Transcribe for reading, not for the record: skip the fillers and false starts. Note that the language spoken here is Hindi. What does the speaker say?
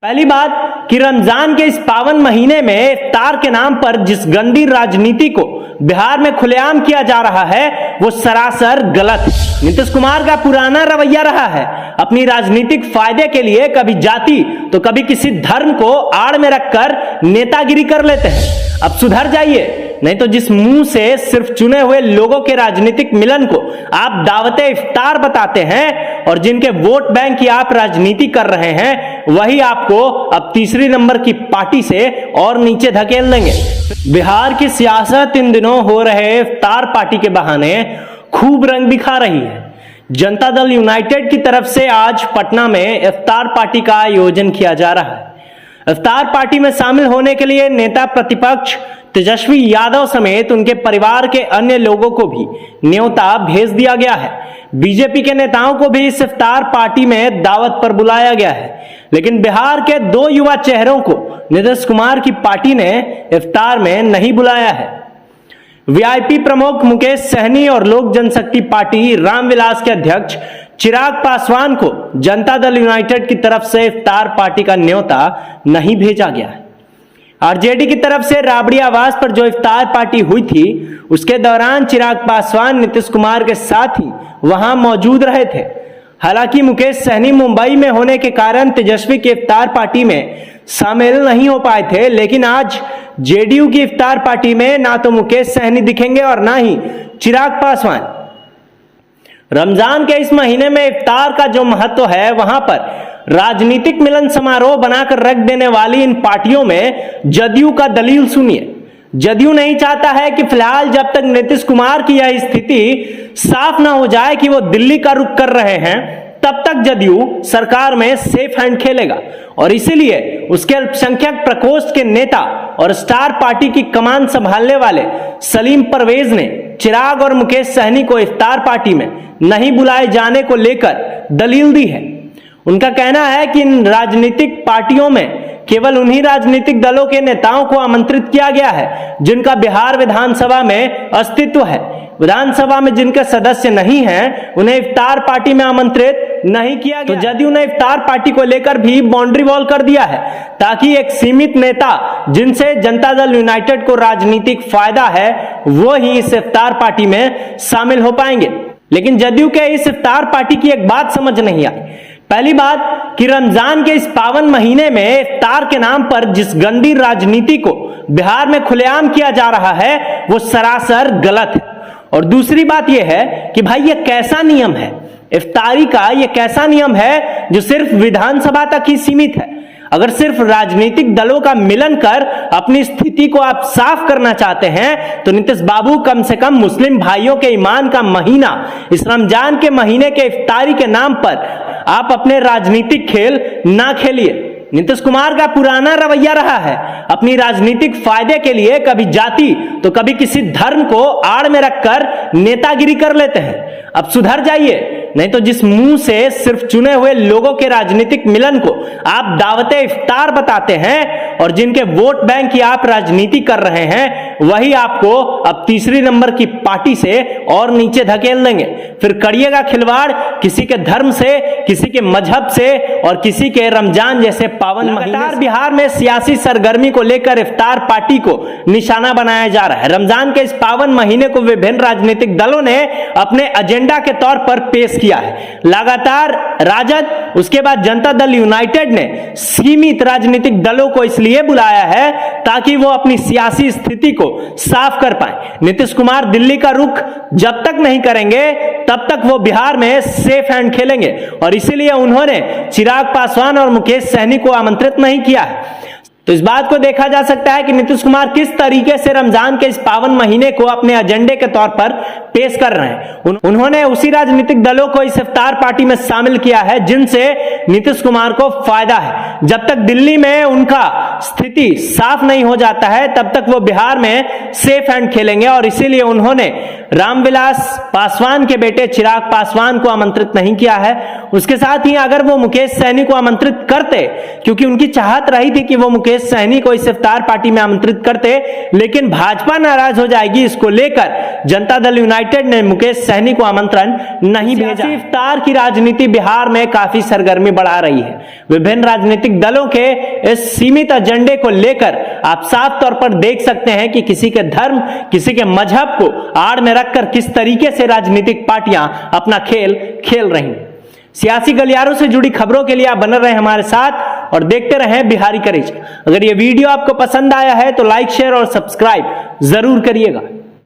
पहली बात कि रमजान के इस पावन महीने में इफ्तार के नाम पर जिस गंदी राजनीति को बिहार में खुलेआम किया जा रहा है वो सरासर गलत है। नीतीश कुमार का पुराना रवैया रहा है, अपनी राजनीतिक फायदे के लिए कभी जाति तो कभी किसी धर्म को आड़ में रखकर नेतागिरी कर लेते हैं। अब सुधर जाइए, नहीं तो जिस मुंह से सिर्फ चुने हुए लोगों के राजनीतिक मिलन को आप दावते इफ्तार बताते हैं और जिनके वोट बैंक की आप राजनीति कर रहे हैं, वही आपको अब तीसरी नंबर की पार्टी से और नीचे धकेल देंगे। बिहार की सियासत इन दिनों हो रहे इफ्तार पार्टी के बहाने खूब रंग दिखा रही है। जनता दल यूनाइटेड की तरफ से आज पटना में इफ्तार पार्टी का आयोजन किया जा रहा है। इफ्तार पार्टी में शामिल होने के लिए नेता प्रतिपक्ष तेजस्वी यादव समेत उनके परिवार के अन्य लोगों को भी न्योता भेज दिया गया है। बीजेपी के नेताओं को भी इस इफ्तार पार्टी में दावत पर बुलाया गया है, लेकिन बिहार के दो युवा चेहरों को नीतीश कुमार की पार्टी ने इफ्तार में नहीं बुलाया है। वीआईपी प्रमुख मुकेश सहनी और लोक जनशक्ति पार्टी रामविलास के अध्यक्ष चिराग पासवान को जनता दल यूनाइटेड की तरफ से इफ्तार पार्टी का न्योता नहीं भेजा गया है। आरजेडी की तरफ से राबड़ी आवास पर जो इफ्तार पार्टी हुई थी, उसके दौरान चिराग पासवान नीतीश कुमार के साथ ही वहां मौजूद रहे थे। हालांकि मुकेश सहनी मुंबई में होने के कारण तेजस्वी की इफ्तार पार्टी में शामिल नहीं हो पाए थे, लेकिन आज जेडीयू की इफ्तार पार्टी में ना तो मुकेश सहनी दिखेंगे और ना ही चिराग पासवान। रमजान के इस महीने में इफ्तार का जो महत्व है, वहां पर राजनीतिक मिलन समारोह बनाकर रख देने वाली इन पार्टियों में जदयू का दलील सुनिए। जदयू नहीं चाहता है कि फिलहाल जब तक नीतीश कुमार की यह स्थिति साफ ना हो जाए कि वो दिल्ली का रुख कर रहे हैं, तब तक जदयू सरकार में सेफ हैंड खेलेगा और इसीलिए उसके अल्पसंख्यक प्रकोष्ठ के नेता और स्टार पार्टी की कमान संभालने वाले सलीम परवेज ने चिराग और मुकेश सहनी को इफ्तार पार्टी में नहीं बुलाए जाने को लेकर दलील दी है। उनका कहना है कि इन राजनीतिक पार्टियों में केवल उन्हीं राजनीतिक दलों के नेताओं को आमंत्रित किया गया है जिनका बिहार विधानसभा में अस्तित्व है। विधानसभा में जिनके सदस्य नहीं हैं, उन्हें इफ्तार पार्टी में आमंत्रित नहीं किया गया। तो जदयू ने इफ्तार पार्टी को लेकर भी बाउंड्री वॉल कर दिया है, ताकि एक सीमित नेता जिनसे जनता दल यूनाइटेड को राजनीतिक फायदा है, वो ही इस इफ्तार पार्टी में शामिल हो पाएंगे। लेकिन जदयू के इस इफ्तार पार्टी की एक बात समझ नहीं आई। पहली बात कि रमजान के इस पावन महीने में इफ्तार के नाम पर जिस गंदी राजनीति को बिहार में खुलेआम किया जा रहा है, वो सरासर गलत है। और दूसरी बात यह है कि भाई ये कैसा नियम है इफ्तारी का, ये कैसा नियम है जो सिर्फ विधानसभा तक ही सीमित है। अगर सिर्फ राजनीतिक दलों का मिलन कर अपनी स्थिति को आप साफ करना चाहते हैं, तो नीतीश बाबू कम से कम मुस्लिम भाइयों के ईमान का महीना, इस रमजान के महीने के इफ्तारी के नाम पर आप अपने राजनीतिक खेल ना खेलिए। नीतीश कुमार का पुराना रवैया रहा है, अपनी राजनीतिक फायदे के लिए कभी जाति तो कभी किसी धर्म को आड़ में रखकर नेतागिरी कर लेते हैं। अब सुधर जाइए, नहीं तो जिस मुंह से सिर्फ चुने हुए लोगों के राजनीतिक मिलन को आप दावते इफ्तार बताते हैं और जिनके वोट बैंक की आप राजनीति कर रहे हैं, वही आपको अब तीसरी नंबर की पार्टी से और नीचे धकेल देंगे। फिर करिएगा खिलवाड़ किसी के धर्म से, किसी के मजहब से और किसी के रमजान जैसे पावन महीने। बिहार में सियासी सरगर्मी को लेकर इफ्तार पार्टी को निशाना बनाया जा रहा है। रमजान के इस पावन महीने को विभिन्न राजनीतिक दलों ने अपने एजेंडा के तौर पर पेश किया है। लगातार राजद, उसके बाद जनता दल यूनाइटेड ने सीमित राजनीतिक दलों को इसलिए बुलाया है ताकि वो अपनी सियासी स्थिति को साफ कर पाए। नीतीश कुमार दिल्ली का रुख जब तक नहीं करेंगे, तब तक वो बिहार में सेफ हैंड खेलेंगे और इसीलिए उन्होंने चिराग पासवान और मुकेश सहनी को आमंत्रित नहीं किया है। तो इस बात को देखा जा सकता है कि नीतीश कुमार किस तरीके से रमजान के इस पावन महीने को अपने एजेंडे के तौर पर पेश कर रहे हैं। उन्होंने उसी राजनीतिक दलों को इस इफ्तार पार्टी में शामिल किया है जिनसे नीतीश कुमार को फायदा है। जब तक दिल्ली में उनका स्थिति साफ नहीं हो जाता है तब तक वो बिहार में सेफ हैंड खेलेंगे और इसीलिए उन्होंने रामविलास पासवान के बेटे चिराग पासवान को आमंत्रित नहीं किया है। उसके साथ ही अगर वो मुकेश सहनी को आमंत्रित करते, क्योंकि उनकी चाहत रही थी कि वो मुकेश सहनी को इस इफ्तार पार्टी में आमंत्रित करते, लेकिन भाजपा नाराज हो जाएगी, इसको लेकर जनता दल यूनाइटेड ने मुकेश सहनी को आमंत्रण नहीं भेजा। इफ्तार की राजनीति बिहार में काफी सरगर्मी बढ़ा रही है। विभिन्न राजनीतिक दलों के इस सीमित एजेंडे को लेकर आप साफ तौर पर देख सकते हैं कि किसी के धर्म, किसी के मजहब को आड़ में रखकर किस तरीके से राजनीतिक पार्टियां अपना खेल खेल रही हैं। सियासी गलियारों से जुड़ी खबरों के लिए आप बने रहे हमारे साथ और देखते रहें बिहारी करेज। अगर ये वीडियो आपको पसंद आया है तो लाइक, शेयर और सब्सक्राइब जरूर करिएगा।